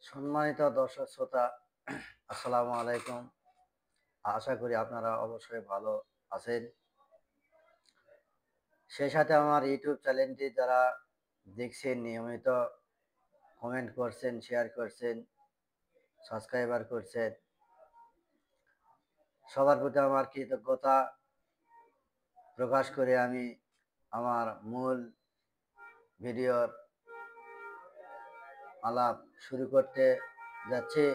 সম্মানিত দর্শক শ্রোতা, আসসালামু আলাইকুম। আশা করি আপনারা অবশ্যই ভালো আছেন। সেই সাথে আমার ইউটিউব চ্যানেলটি যারা দেখছেন, নিয়মিত কমেন্ট করছেন, শেয়ার করছেন, সাবস্ক্রাইবার করছেন, সবার প্রতি আমার কৃতজ্ঞতা প্রকাশ করে আমি আমার মূল ভিডিওর আলাপ শুরু করতে যাচ্ছি।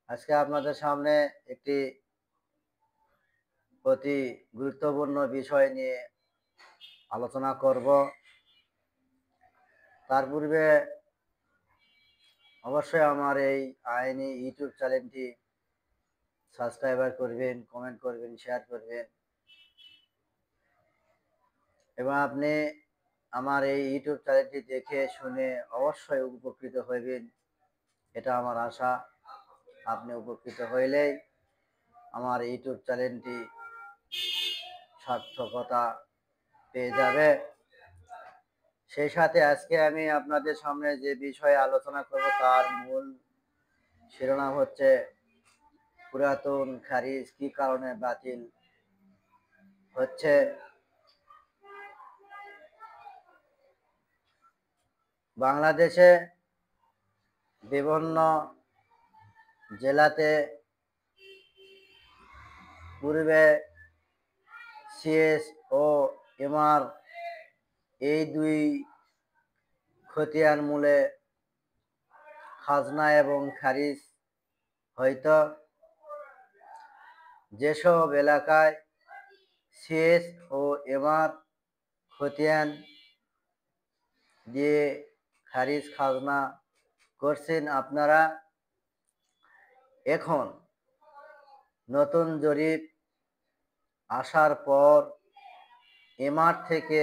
আজকে আপনাদের সামনে একটি অতি গুরুত্বপূর্ণ বিষয় নিয়ে আলোচনা করব। তার পূর্বে অবশ্যই আমার এই আইনি ইউটিউব চ্যানেলটি সাবস্ক্রাইবার করবেন, কমেন্ট করবেন, শেয়ার করবেন এবং আপনি আমার এই ইউটিউব চ্যানেলটি দেখে শুনে অবশ্যই উপকৃত হইবেন, এটা আমার আশা। আপনি উপকৃত হইলেই আমার ইউটিউব চ্যানেলটি সার্থকতা পেয়ে যাবে। সেই সাথে আজকে আমি আপনাদের সামনে যে বিষয়ে আলোচনা করব তার মূল শিরোনাম হচ্ছে পুরাতন খারিজ কি কারণে বাতিল হচ্ছে। বাংলাদেশে বিভিন্ন জেলাতে পূর্বে সিএস ও এমআর এই দুই খতিয়ান মূলে খাজনা এবং খারিজ হইতো। যেসব এলাকায় সিএস ও এমআর খতিয়ান দিয়ে খারিজ খাজনা করছেন আপনারা, এখন নতুন জরিপ আসার পর এমআর থেকে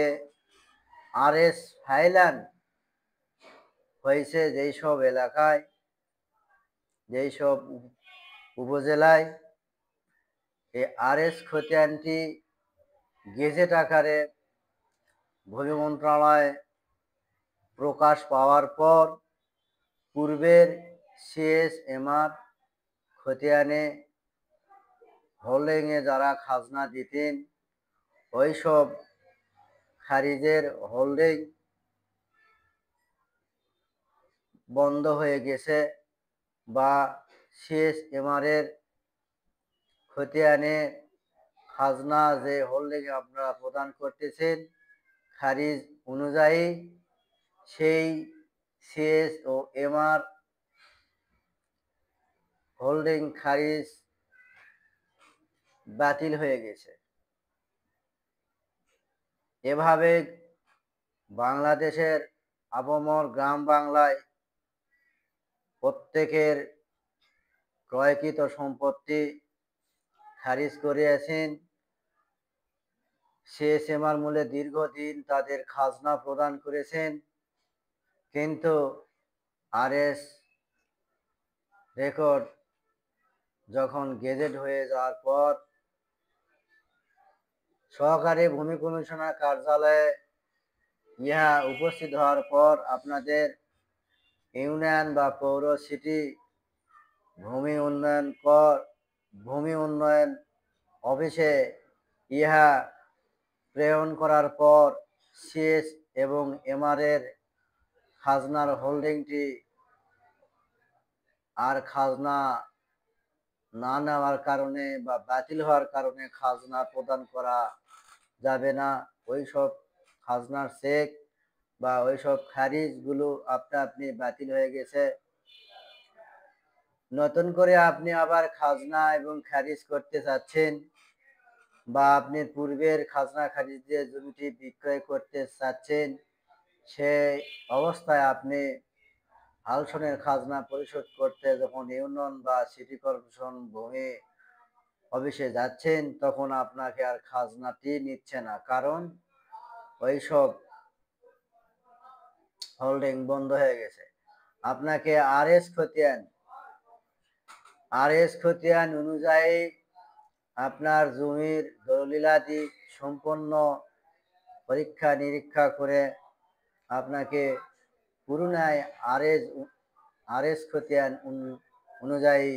আরএস ফাইলান হয়েছে। যেসব এলাকায়, যেসব উপজেলায় এই আরএস খতিয়ানটি গেজেট আকারে ভূমি মন্ত্রণালয় প্রকাশ পাওয়ার পর পূর্বের সিএস এমআর খতিয়ানে হোল্ডিংয়ে যারা খাজনা দিতেন ওইসব খারিজের হোল্ডিং বন্ধ হয়ে গেছে, বা সিএস এমআরের খতিয়ানে খাজনা যে হোল্ডিং আপনারা প্রদান করতেছেন খারিজ অনুযায়ী, সেই সিএস ও এমআর হোল্ডিং খারিজ বাতিল হয়ে গেছে। এভাবে বাংলাদেশের আপামর গ্রাম বাংলায় প্রত্যেকের ক্রয়কৃত সম্পত্তি খারিজ করিয়াছেন। সিএসএমআর মূলে দীর্ঘদিন তাদের খাজনা প্রদান করেছেন, কিন্তু আরএস রেকর্ড যখন গেজেট হয়ে যাওয়ার পর সহকারী ভূমি কমিশনার কার্যালয়ে ইহা উপস্থিত হওয়ার পর আপনাদের ইউনিয়ন বা পৌর সিটি ভূমি উন্নয়ন অফিসে ইহা প্রেরণ করার পর সিএস এবং এমআরের খাজনার হোল্ডিংটি আর খাজনা না নেওয়ার কারণে বা বাতিল হওয়ার কারণে খাজনা প্রদান করা যাবে না। ওইসব খাজনার চেক বা ওইসব খারিজগুলো আপনি বাতিল হয়ে গেছে। নতুন করে আপনি আবার খাজনা এবং খারিজ করতে চাচ্ছেন, বা আপনি পূর্বের খাজনা খারিজ দিয়ে জমিটি বিক্রয় করতে চাচ্ছেন, সেই অবস্থায় আপনি আলসনের খাজনা পরিশোধ করতে যখন ইউনিয়ন বা সিটি কর্পোরেশন ভূমি অফিসে যাচ্ছেন, তখন আপনাকে আর খাজনাটি নিচ্ছে না, কারণ ওইসব হোল্ডিং বন্ধ হয়ে গেছে। আপনাকে আরএস খতিয়ান অনুযায়ী আপনার জমির দলিলাদি সম্পন্ন পরীক্ষা নিরীক্ষা করে আপনাকে পুনরায় আরএস খতিয়ান অনুযায়ী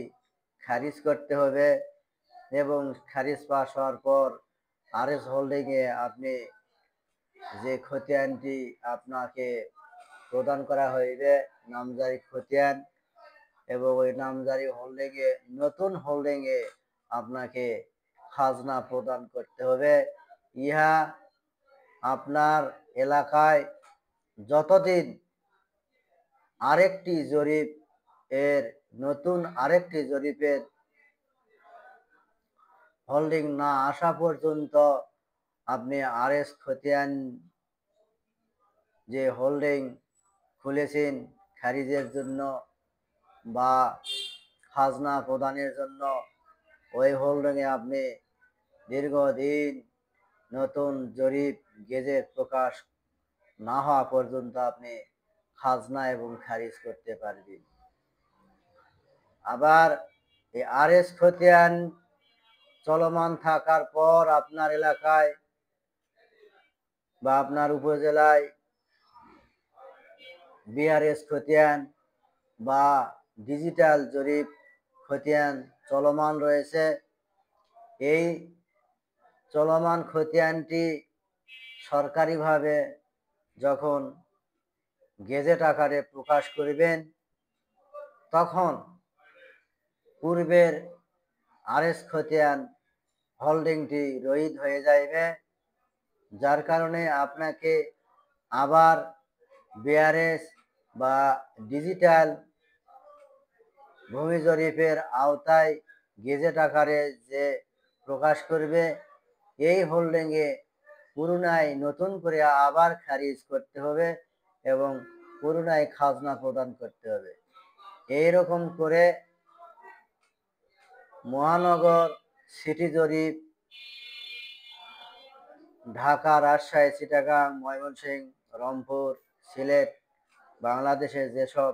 খারিজ করতে হবে এবং খারিজ পাস হওয়ার পর আরএস হোল্ডিংয়ে আপনি যে খতিয়ানটি আপনাকে প্রদান করা হইবে নামজারি খতিয়ান, এবং ওই নামজারি হোল্ডিংয়ে নতুন হোল্ডিংয়ে আপনাকে খাজনা প্রদান করতে হবে। ইহা আপনার এলাকায় যতদিন আরেকটি জরিপ এর নতুন আরেকটি জরিপের হোল্ডিং না আসা পর্যন্ত আপনি আরএস খতিয়ান যে হোল্ডিং খুলেছেন খারিজের জন্য বা খাজনা প্রদানের জন্য, ওই হোল্ডিংয়ে আপনি দীর্ঘদিন নতুন জরিপ গেজেট প্রকাশ না হওয়া পর্যন্ত আপনি খাজনা এবং খারিজ করতে পারবেন। আবার এই আরএস খতিয়ান চলমান থাকার পর আপনার এলাকায় বা আপনার উপজেলায় বিআরএস খতিয়ান বা ডিজিটাল জরিপ খতিয়ান চলমান রয়েছে। এই চলমান খতিয়ানটি সরকারিভাবে যখন গেজেট আকারে প্রকাশ করবেন, তখন পূর্বের আরএস খতিয়ান হোল্ডিংটি রহিত হয়ে যাইবে, যার কারণে আপনাকে আবার বিআরএস বা ডিজিটাল ভূমি জরিপের আওতায় গেজেট আকারে যে প্রকাশ করবে, এই হোল্ডিংয়ে পুনরায় নতুন করে আবার খারিজ করতে হবে এবং পুনরায় খাজনা প্রদান করতে হবে। এইরকম করে মহানগর, সিটি জরিপ, ঢাকা, রাজশাহী, চিটাগাং, ময়মনসিংহ, রংপুর, সিলেট, বাংলাদেশের যেসব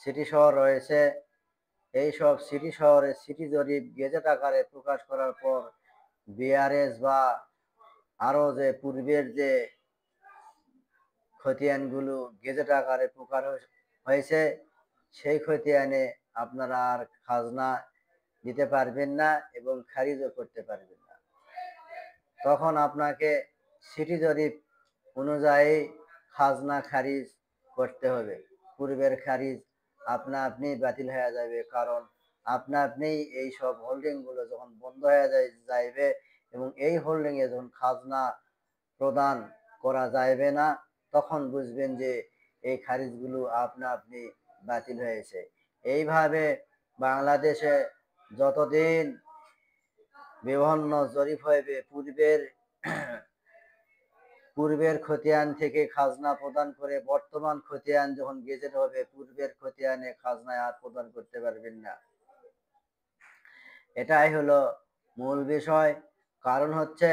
সিটি শহর রয়েছে, এই সব সিটি শহরে সিটি জরিপ গেজেট আকারে প্রকাশ করার পর বিআরএস বা আরো যে পূর্বের যে খতিয়ানগুলো গেজেট আকারে প্রকাশ হয়েছে, সেই খতিয়ানে আপনারা আর খাজনা দিতে পারবেন না এবং খারিজও করতে পারবেন না। তখন আপনাকে সিটি জরিপ অনুযায়ী খাজনা খারিজ করতে হবে। পূর্বের খারিজ আপনা আপনি বাতিল হয়ে যাবে, কারণ আপনা আপনি এই সব হোল্ডিংগুলো যখন বন্ধ হয়ে যাইবে এবং এই হোল্ডিংয়ে যখন খাজনা প্রদান করা যাইবে না, তখন বুঝবেন যে এই খারিজগুলো আপনা আপনি বাতিল হয়েছে। এইভাবে বাংলাদেশে যতদিন বিভিন্ন জরিপ হইবে, পূর্বের খতিয়ান থেকে খাজনা প্রদান করে বর্তমান খতিয়ান যখন গেজেট হবে, পূর্বের খতিয়ানে খাজনা আর প্রদান করতে পারবেন না। এটাই হলো মূল বিষয়। কারণ হচ্ছে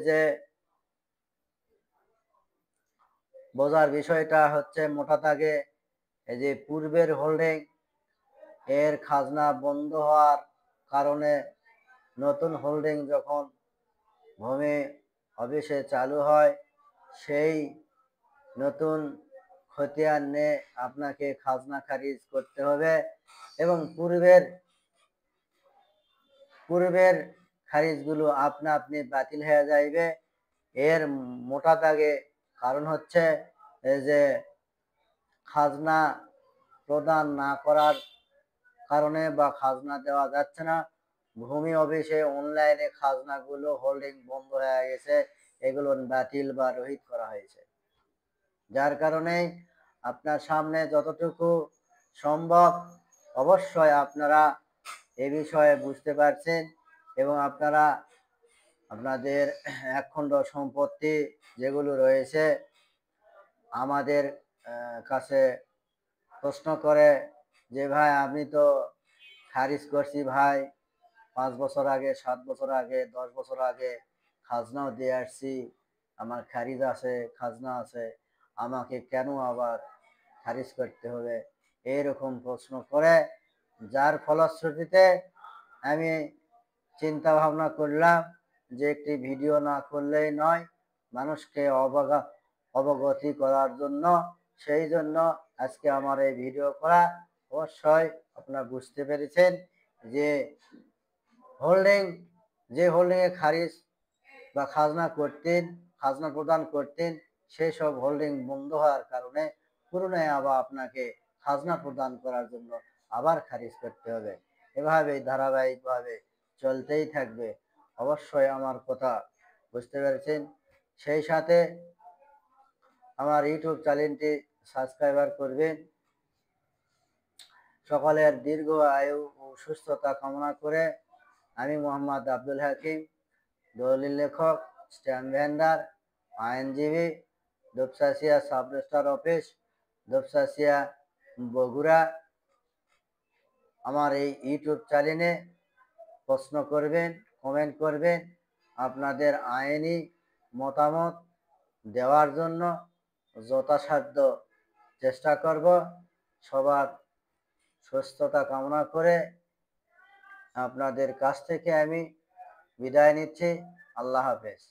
যে বোঝার বিষয়টা হচ্ছে মোটা দাগে এই যে পূর্বের হোল্ডিং এর খাজনা বন্ধ হওয়ার কারণে নতুন হোল্ডিং যখন ভূমি অফিসে চালু হয়, সেই নতুন খতিয়ান নিয়ে আপনাকে খাজনা খারিজ করতে হবে এবং পূর্বের খারিজগুলো আপনা আপনি বাতিল হয়ে যাইবে। এর মোটা দাগে কারণ হচ্ছে এই যে খাজনা প্রদান না করার কারণে বা খাজনা দেওয়া যাচ্ছে না, ভূমি অফিসে অনলাইনে খাজনাগুলো হোল্ডিং বন্ধ হয়ে গেছে, এগুলো বাতিল বা রহিত করা হয়েছে। যার কারণে আপনার সামনে যতটুকু সম্ভব অবশ্যই আপনারা এ বিষয়ে বুঝতে পারছেন এবং আপনারা আপনাদের একখণ্ড সম্পত্তি যেগুলো রয়েছে আমাদের কাছে প্রশ্ন করে যে ভাই আমি তো খারিজ করছি ভাই 5 বছর আগে, 7 বছর আগে, 10 বছর আগে খাজনাও দিয়ে আসছি, আমার খারিজ আছে, খাজনা আছে, আমাকে কেন আবার খারিজ করতে হবে, এইরকম প্রশ্ন করে। যার ফলশ্রুতিতে আমি চিন্তা ভাবনা করলাম যে একটি ভিডিও না করলেই নয়, মানুষকে অবগতি করার জন্য। সেই জন্য আজকে আমার এই ভিডিও করা। অবশ্যই আপনারা বুঝতে পেরেছেন যে হোল্ডিং যে হোল্ডিংয়ে খারিজ বা খাজনা প্রদান করতেন সেই সব হোল্ডিং বন্ধ হওয়ার কারণে পুনরায় আবার আপনাকে খাজনা প্রদান করার জন্য আবার খারিজ করতে হবে। এভাবে ধারাবাহিকভাবে চলতেই থাকবে। অবশ্যই আমার কথা বুঝতে পেরেছেন। সেই সাথে আমার ইউটিউব চ্যানেলটি সাবস্ক্রাইবার করবেন। সকলের দীর্ঘ আয়ু ও সুস্থতা কামনা করে আমি মোহাম্মদ আব্দুল হাকিম, দলিল লেখক, স্ট্যাম্প ভেন্ডার, আইনজীবী, Dupchanchia sub registrar office, Dupchanchia, Bogura. আমার এই ইউটিউব চ্যানেলে প্রশ্ন করবেন, কমেন্ট করবেন, আপনাদের আইনি মতামত দেওয়ার জন্য যথাসাধ্য চেষ্টা করব। সবার সুস্থতা কামনা করে আপনাদের কাছ থেকে আমি বিদায় নিচ্ছি। আল্লাহ হাফেজ।